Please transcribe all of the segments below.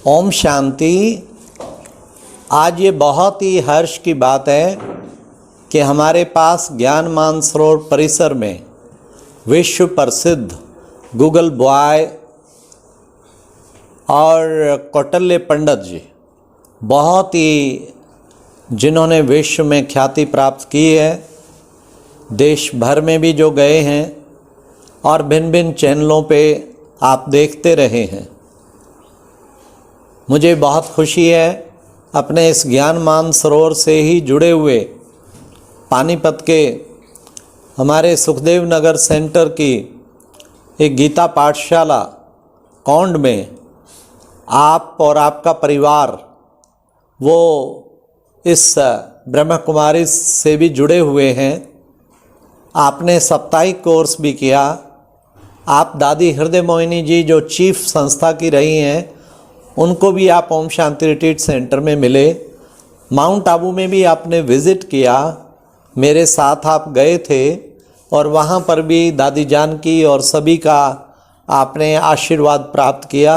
ओम शांति। आज ये बहुत ही हर्ष की बात है कि हमारे पास ज्ञान मानसरोवर परिसर में विश्व प्रसिद्ध गूगल बॉय और कौटिल्य पंडित जी, बहुत ही जिन्होंने विश्व में ख्याति प्राप्त की है, देश भर में भी जो गए हैं और भिन्न भिन्न चैनलों पे आप देखते रहे हैं। मुझे बहुत खुशी है अपने इस ज्ञान मानसरोवर से ही जुड़े हुए पानीपत के हमारे सुखदेव नगर सेंटर की एक गीता पाठशाला कौंड में आप और आपका परिवार वो इस ब्रह्म कुमारी से भी जुड़े हुए हैं। आपने साप्ताहिक कोर्स भी किया। आप दादी हृदय मोहिनी जी जो चीफ संस्था की रही हैं, उनको भी आप ओम शांति रिट्रीट सेंटर में मिले। माउंट आबू में भी आपने विज़िट किया, मेरे साथ आप गए थे और वहाँ पर भी दादी जान की और सभी का आपने आशीर्वाद प्राप्त किया,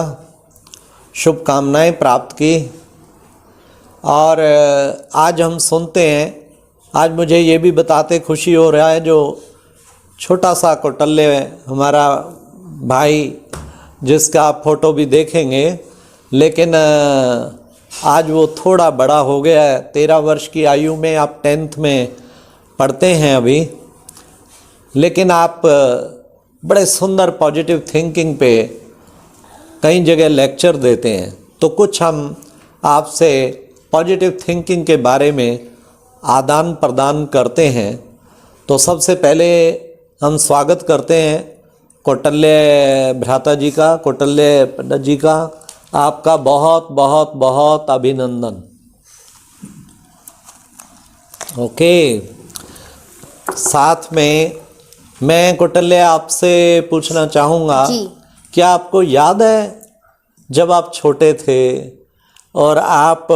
शुभकामनाएं प्राप्त की। और आज हम सुनते हैं, आज मुझे ये भी बताते खुशी हो रहा है, जो छोटा सा कौटिल्य हमारा भाई जिसका आप फ़ोटो भी देखेंगे, लेकिन आज वो थोड़ा बड़ा हो गया है। 13 वर्ष की आयु में आप 10th में पढ़ते हैं अभी, लेकिन आप बड़े सुंदर पॉजिटिव थिंकिंग पे कई जगह लेक्चर देते हैं। तो कुछ हम आपसे पॉजिटिव थिंकिंग के बारे में आदान प्रदान करते हैं। तो सबसे पहले हम स्वागत करते हैं कौटिल्य भ्राता जी का, कौटिल्य पंडित जी का। आपका बहुत बहुत बहुत अभिनंदन। ओके, साथ में मैं कौटिल्य आपसे पूछना चाहूँगा, क्या आपको याद है जब आप छोटे थे और आप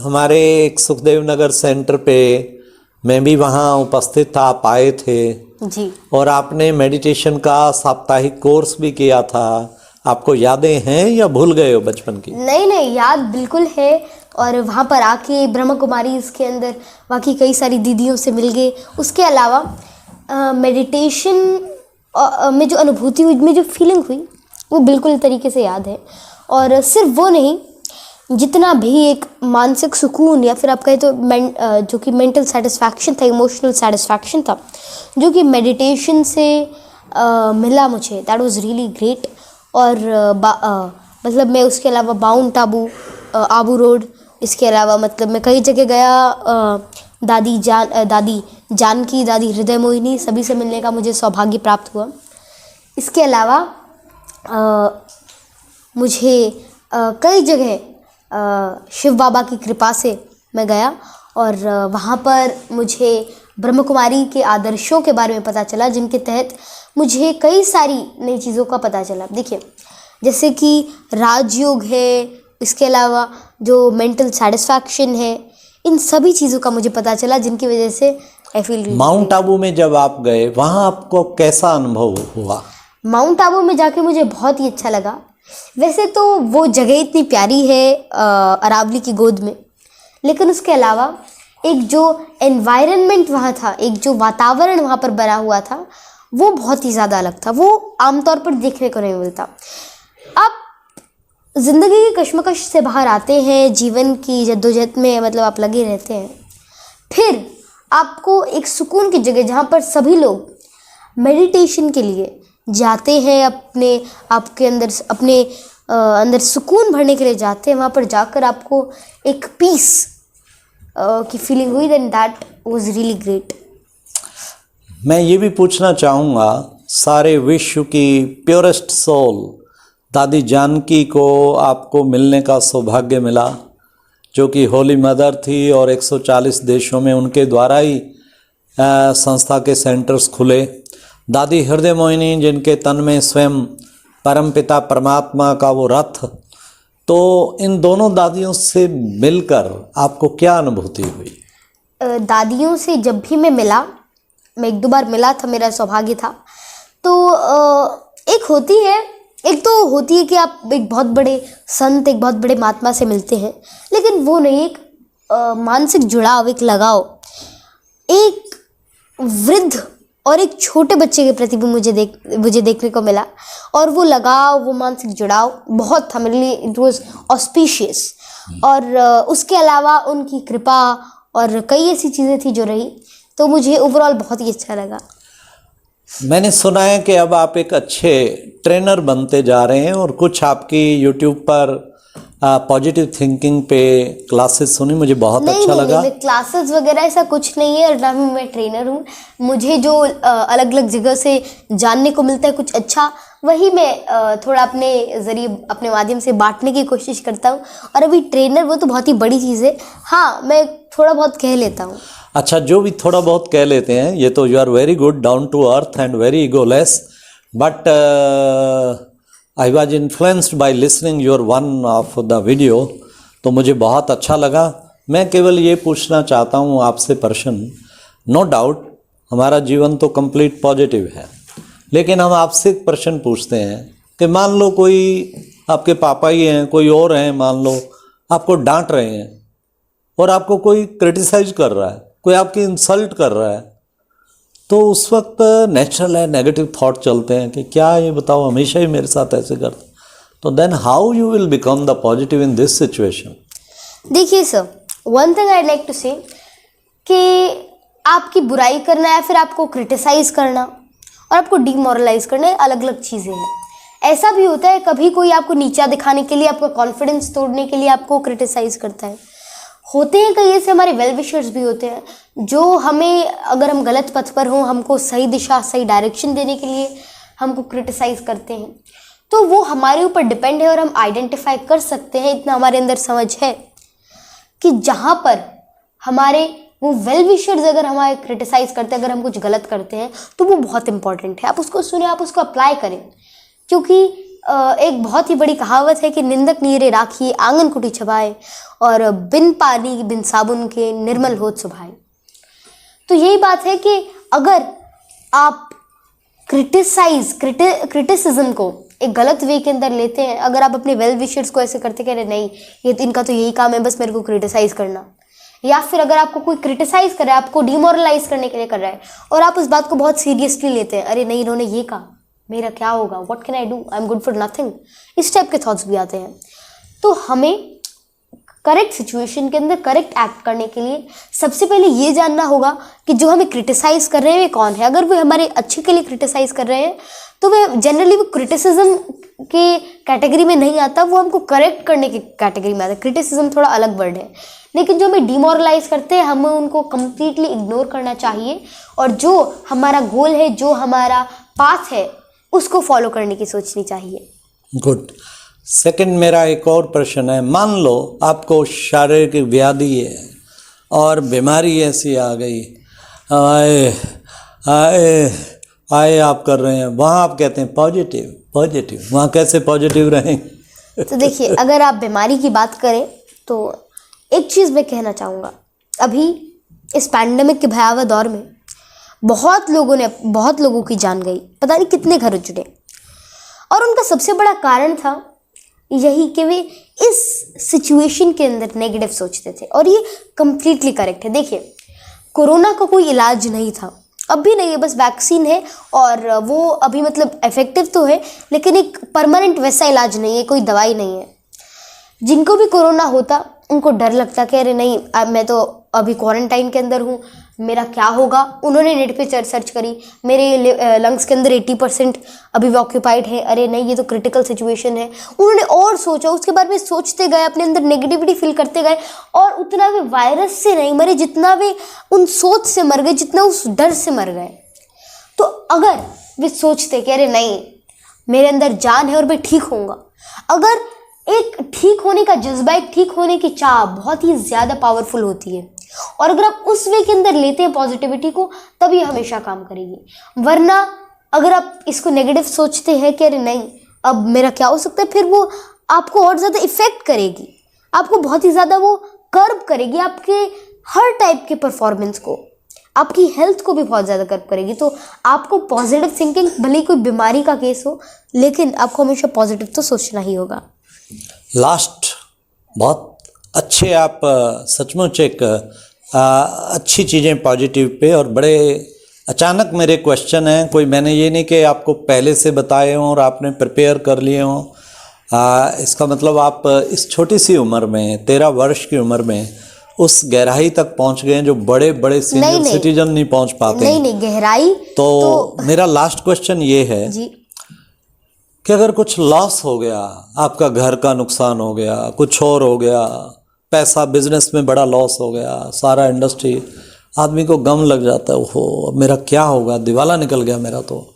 हमारे एक सुखदेव नगर सेंटर पे, मैं भी वहाँ उपस्थित था, आप आए थे जी, और आपने मेडिटेशन का साप्ताहिक कोर्स भी किया था। आपको यादें हैं या भूल गए हो बचपन की? नहीं, याद बिल्कुल है। और वहाँ पर आके ब्रह्म कुमारी इसके अंदर बाकी कई सारी दीदियों से मिल गए। उसके अलावा मेडिटेशन में जो अनुभूति हुई, में जो फीलिंग हुई, वो बिल्कुल तरीके से याद है। और सिर्फ वो नहीं, जितना भी एक मानसिक सुकून या फिर आप कहें तो जो कि मेंटल सेटिस्फैक्शन था, इमोशनल सेटिस्फैक्शन था, जो कि मेडिटेशन से मिला मुझे, दैट वाज रियली ग्रेट। और मतलब मैं उसके अलावा माउंट आबू, आबू रोड, इसके अलावा मतलब मैं कई जगह गया। दादी जानकी, दादी हृदय मोहिनी, सभी से मिलने का मुझे सौभाग्य प्राप्त हुआ। इसके अलावा मुझे कई जगह शिव बाबा की कृपा से मैं गया और वहाँ पर मुझे ब्रह्म कुमारी के आदर्शों के बारे में पता चला, जिनके तहत मुझे कई सारी नई चीज़ों का पता चला। देखिए, जैसे कि राजयोग है, इसके अलावा जो मेंटल सेटिस्फैक्शन है, इन सभी चीज़ों का मुझे पता चला, जिनकी वजह से आई फील। माउंट आबू में जब आप गए, वहाँ आपको कैसा अनुभव हुआ? माउंट आबू में जाके मुझे बहुत ही अच्छा लगा। वैसे तो वो जगह इतनी प्यारी है अरावली की गोद में, लेकिन उसके अलावा एक जो एनवायरनमेंट वहाँ था, एक जो वातावरण वहाँ पर बना हुआ था, वो बहुत ही ज़्यादा अलग था। वो आमतौर पर देखने को नहीं मिलता। आप ज़िंदगी की कश्मकश से बाहर आते हैं, जीवन की जद्दोजहद में मतलब आप लगे रहते हैं, फिर आपको एक सुकून की जगह, जहाँ पर सभी लोग मेडिटेशन के लिए जाते हैं, अपने अंदर सुकून भरने के लिए जाते हैं, वहाँ पर जाकर आपको एक पीस की फीलिंग हुई, then that was really great. मैं ये भी पूछना चाहूँगा, सारे विश्व की प्योरेस्ट सोल दादी जानकी को आपको मिलने का सौभाग्य मिला, जो कि होली मदर थी और 140 देशों में उनके द्वारा ही संस्था के सेंटर्स खुले। दादी हृदय मोहिनी, जिनके तन में स्वयं परमपिता परमात्मा का वो रथ। तो इन दोनों दादियों से मिलकर आपको क्या अनुभूति हुई? दादियों से जब भी मैं मिला, मैं 1-2 बार मिला था, मेरा सौभाग्य था। तो एक होती है एक तो होती है कि आप एक बहुत बड़े संत, एक बहुत बड़े महात्मा से मिलते हैं, लेकिन वो नहीं, एक मानसिक जुड़ाव, एक लगाव, एक वृद्ध और एक छोटे बच्चे के प्रति भी मुझे देखने को मिला। और वो लगाव, वो मानसिक जुड़ाव बहुत था मेरे लिए, इट वॉज ऑस्पिशियस। और उसके अलावा उनकी कृपा और कई ऐसी चीज़ें थी जो रही, तो मुझे ओवरऑल बहुत ही अच्छा लगा। मैंने सुना है कि अब आप एक अच्छे ट्रेनर बनते जा रहे हैं और कुछ आपकी यूट्यूब पर पॉजिटिव थिंकिंग पे क्लासेस सुनी, मुझे बहुत अच्छा लगा। नहीं, क्लासेस वगैरह ऐसा कुछ नहीं है, और ना ही मैं ट्रेनर हूँ। मुझे जो अलग अलग जगह से जानने को मिलता है कुछ अच्छा, वही मैं थोड़ा अपने ज़रिए, अपने माध्यम से बांटने की कोशिश करता हूँ। और अभी ट्रेनर वो तो बहुत ही बड़ी चीज़ है। हाँ, मैं थोड़ा बहुत कह लेता हूँ। अच्छा, जो भी थोड़ा बहुत कह लेते हैं, ये तो you are very good, down to earth and very egoless, but I was influenced by listening your one of the video, तो मुझे बहुत अच्छा लगा। मैं केवल ये पूछना चाहता हूँ आपसे प्रश्न, नो डाउट हमारा जीवन तो कंप्लीट पॉजिटिव है, लेकिन हम आपसे एक प्रश्न पूछते हैं कि मान लो कोई आपके पापा ही हैं, कोई और हैं, मान लो आपको डांट रहे हैं और आपको कोई क्रिटिसाइज कर रहा है, कोई आपकी इंसल्ट कर रहा है, तो उस वक्त नेचुरल है नेगेटिव थॉट चलते हैं कि क्या ये बताओ हमेशा ही मेरे साथ ऐसे करते, तो then how you will become the positive in this situation? देखिए sir, one thing I like to say कि आपकी बुराई करना या फिर आपको क्रिटिसाइज करना और आपको डीमोरलाइज करना अलग अलग चीज़ें हैं। ऐसा भी होता है कभी कोई आपको नीचा दिखाने के लिए, आपका कॉन्फिडेंस तोड़ने के लिए आपको क्रिटिसाइज करता है। होते हैं कई ऐसे हमारे वेल विशर्स भी होते हैं जो हमें, अगर हम गलत पथ पर हों, हमको सही दिशा, सही डायरेक्शन देने के लिए हमको क्रिटिसाइज करते हैं। तो वो हमारे ऊपर डिपेंड है और हम आइडेंटिफाई कर सकते हैं, इतना हमारे अंदर समझ है कि जहाँ पर हमारे वो वेल विशर्स अगर हमारे क्रिटिसाइज करते हैं, अगर हम कुछ गलत करते हैं, तो वो बहुत इंपॉर्टेंट है। आप उसको सुने, आप उसको अप्लाई करें, क्योंकि एक बहुत ही बड़ी कहावत है कि निंदक नीरे राखी आंगन कुटी छबाए, और बिन पानी बिन साबुन के निर्मल होत सुभाए। तो यही बात है कि अगर आप क्रिटिसिज्म को एक गलत वे के अंदर लेते हैं, अगर आप अपने वेल विशर्स को ऐसे करते कह रहे नहीं, ये इनका तो यही काम है बस मेरे को क्रिटिसाइज करना, या फिर अगर आपको कोई क्रिटिसाइज कर रहा है, आपको डिमोरलाइज करने के लिए कर रहा है, और आप उस बात को बहुत सीरियसली लेते हैं, अरे नहीं इन्होंने ये कहा, मेरा क्या होगा, what can I do, I am good for nothing, इस टाइप के थॉट्स भी आते हैं। तो हमें करेक्ट सिचुएशन के अंदर करेक्ट एक्ट करने के लिए सबसे पहले ये जानना होगा कि जो हमें क्रिटिसाइज कर रहे हैं वे कौन है। अगर वो हमारे अच्छे के लिए क्रिटिसाइज कर रहे हैं तो वे जनरली वो क्रिटिसिज्म के कैटेगरी में नहीं आता, वो हमको करेक्ट करने की कैटेगरी में आता है। क्रिटिसिज्म थोड़ा अलग वर्ड है, लेकिन जो हमें डिमोरलाइज करते हैं हमें उनको कम्प्लीटली इग्नोर करना चाहिए, और जो हमारा गोल है, जो हमारा पाथ है, उसको फॉलो करने की सोचनी चाहिए। गुड। सेकंड मेरा एक और प्रश्न है, मान लो आपको शारीरिक व्याधि है और बीमारी ऐसी आ गई, आए आए आए आप कर रहे हैं, वहाँ आप कहते हैं पॉजिटिव पॉजिटिव, वहाँ कैसे पॉजिटिव रहें? तो देखिए, अगर आप बीमारी की बात करें तो एक चीज़ मैं कहना चाहूँगा, अभी इस पैंडेमिक के भयावह दौर में बहुत लोगों की जान गई, पता नहीं कितने घर उजड़े, और उनका सबसे बड़ा कारण था यही कि वे इस सिचुएशन के अंदर नेगेटिव सोचते थे, और ये कंप्लीटली करेक्ट है। देखिए, कोरोना का कोई इलाज नहीं था, अब भी नहीं है, बस वैक्सीन है, और वो अभी मतलब इफेक्टिव तो है, लेकिन एक परमानेंट वैसा इलाज नहीं है, कोई दवाई नहीं है। जिनको भी कोरोना होता उनको डर लगता कि अरे नहीं, मैं तो अभी क्वारंटाइन के अंदर हूँ, मेरा क्या होगा। उन्होंने नेट पे सर्च करी, मेरे लंग्स के अंदर 80% अभी ऑक्यूपाइड है, अरे नहीं ये तो क्रिटिकल सिचुएशन है। उन्होंने और सोचा, उसके बारे में सोचते गए, अपने अंदर नेगेटिविटी फील करते गए, और उतना वे वायरस से नहीं मरे जितना वे उन सोच से मर गए, जितना उस डर से मर गए। तो अगर वे सोचते कि अरे नहीं मेरे अंदर जान है और मैं ठीक होऊंगा, अगर एक ठीक होने का जज्बा, एक ठीक होने की चाह बहुत ही ज़्यादा पावरफुल होती है, और अगर आप उस वे के अंदर लेते हैं पॉजिटिविटी को, तब ये हमेशा काम करेगी। वरना अगर आप इसको नेगेटिव सोचते हैं कि अरे नहीं अब मेरा क्या हो सकता है, फिर वो आपको और ज़्यादा इफ़ेक्ट करेगी, आपको बहुत ही ज़्यादा वो कर्व करेगी आपके हर टाइप के परफॉर्मेंस को, आपकी हेल्थ को भी बहुत ज़्यादा कर्व करेगी। तो आपको पॉजिटिव थिंकिंग, भले ही कोई बीमारी का केस हो, लेकिन आपको हमेशा पॉजिटिव तो सोचना ही होगा। लास्ट, बहुत अच्छे आप सचमुच एक अच्छी चीज़ें पॉजिटिव पे, और बड़े अचानक मेरे क्वेश्चन हैं, कोई मैंने ये नहीं कि आपको पहले से बताए हों और आपने प्रिपेयर कर लिए हों। इसका मतलब आप इस छोटी सी उम्र में, 13 वर्ष की उम्र में उस गहराई तक पहुंच गए हैं जो बड़े बड़े सीनियर सिटीजन नहीं पहुंच पाते। नहीं, गहराई तो मेरा लास्ट क्वेश्चन ये है जी कि अगर कुछ लॉस हो गया, आपका घर का नुकसान हो गया, कुछ और हो गया, पैसा बिजनेस में बड़ा लॉस हो गया, सारा इंडस्ट्री, आदमी को गम लग जाता है, ओहो अब मेरा क्या होगा, दिवाला निकल गया मेरा। तो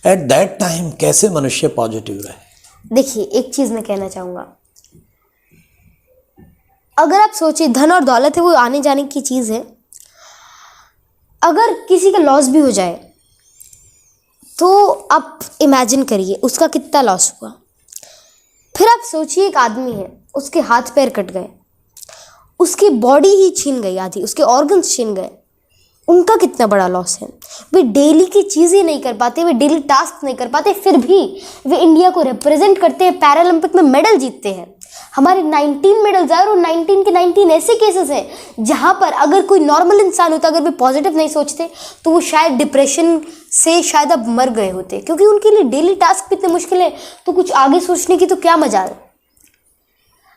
एट दैट टाइम कैसे मनुष्य पॉजिटिव रहे? देखिए, एक चीज़ मैं कहना चाहूँगा, अगर आप सोचिए, धन और दौलत है वो आने जाने की चीज़ है। अगर किसी का लॉस भी हो जाए तो आप इमेजिन करिए उसका कितना लॉस हुआ। फिर आप सोचिए, एक आदमी है, उसके हाथ पैर कट गए, उसकी बॉडी ही छीन गई, आधी उसके ऑर्गन्स छीन गए, उनका कितना बड़ा लॉस है। वे डेली की चीज़ें नहीं कर पाते, वे डेली टास्क नहीं कर पाते, फिर भी वे इंडिया को रिप्रेजेंट करते हैं, पैरालंपिक में मेडल जीतते हैं। हमारे 19 मेडल्स आए और 19 के 19 ऐसे केसेस हैं जहाँ पर अगर कोई नॉर्मल इंसान होता, अगर वे पॉजिटिव नहीं सोचते तो वो शायद डिप्रेशन से शायद अब मर गए होते, क्योंकि उनके लिए डेली टास्क भी इतने मुश्किल है, तो कुछ आगे सोचने की तो क्या मजाल।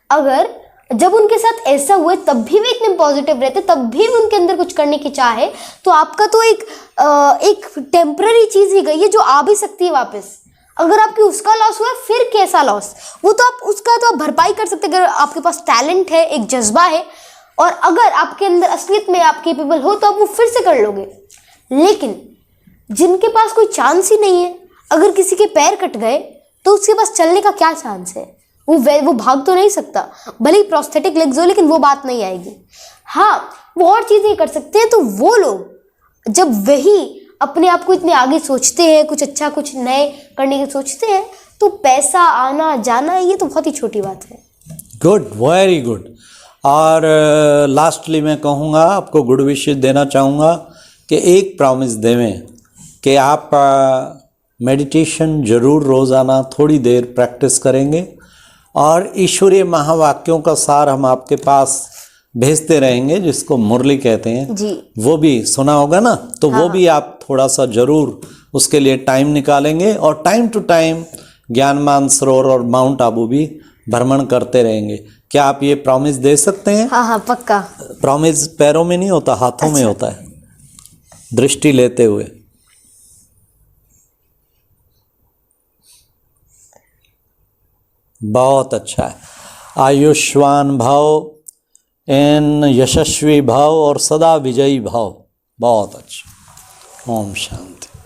अगर जब उनके साथ ऐसा हुआ तब भी वे इतने पॉजिटिव रहते, तब भी उनके अंदर कुछ करने की चाह है, तो आपका तो एक टेम्पररी चीज़ ही गई है जो आ भी सकती है वापस। अगर आपकी उसका लॉस हुआ फिर कैसा लॉस, वो तो आप उसका तो आप भरपाई कर सकते हैं अगर आपके पास टैलेंट है, एक जज्बा है, और अगर आपके अंदर असलियत में आप कैपेबल हो तो आप वो फिर से कर लोगे। लेकिन जिनके पास कोई चांस ही नहीं है, अगर किसी के पैर कट गए तो उसके पास चलने का क्या चांस है? वो भाग तो नहीं सकता, भले ही प्रोस्थेटिक लेग्स हो, लेकिन वो बात नहीं आएगी। हाँ, वो और चीज़ें कर सकते हैं। तो वो लोग जब वही अपने आप को इतने आगे सोचते हैं, कुछ अच्छा कुछ नए करने की सोचते हैं, तो पैसा आना जाना ये तो बहुत ही छोटी बात है। Good, very good. और लास्टली मैं कहूँगा, आपको गुड विशेस देना चाहूँगा कि एक प्रॉमिस देवें कि आप मेडिटेशन ज़रूर रोज़ाना थोड़ी देर प्रैक्टिस करेंगे, और ईश्वरीय महावाक्यों का सार हम आपके पास भेजते रहेंगे, जिसको मुरली कहते हैं जी। वो भी सुना होगा ना, तो हाँ। वो भी आप थोड़ा सा ज़रूर उसके लिए टाइम निकालेंगे, और टाइम टू टाइम ज्ञान मानसरोवर और माउंट आबू भी भ्रमण करते रहेंगे। क्या आप ये प्रॉमिस दे सकते हैं? हाँ, पक्का। प्रॉमिस पैरों में नहीं होता, हाथों में होता है, दृष्टि लेते हुए। बहुत अच्छा है। आयुष्मान भाव, इन यशस्वी भाव और सदा विजयी भाव। बहुत अच्छा। ओम शांति।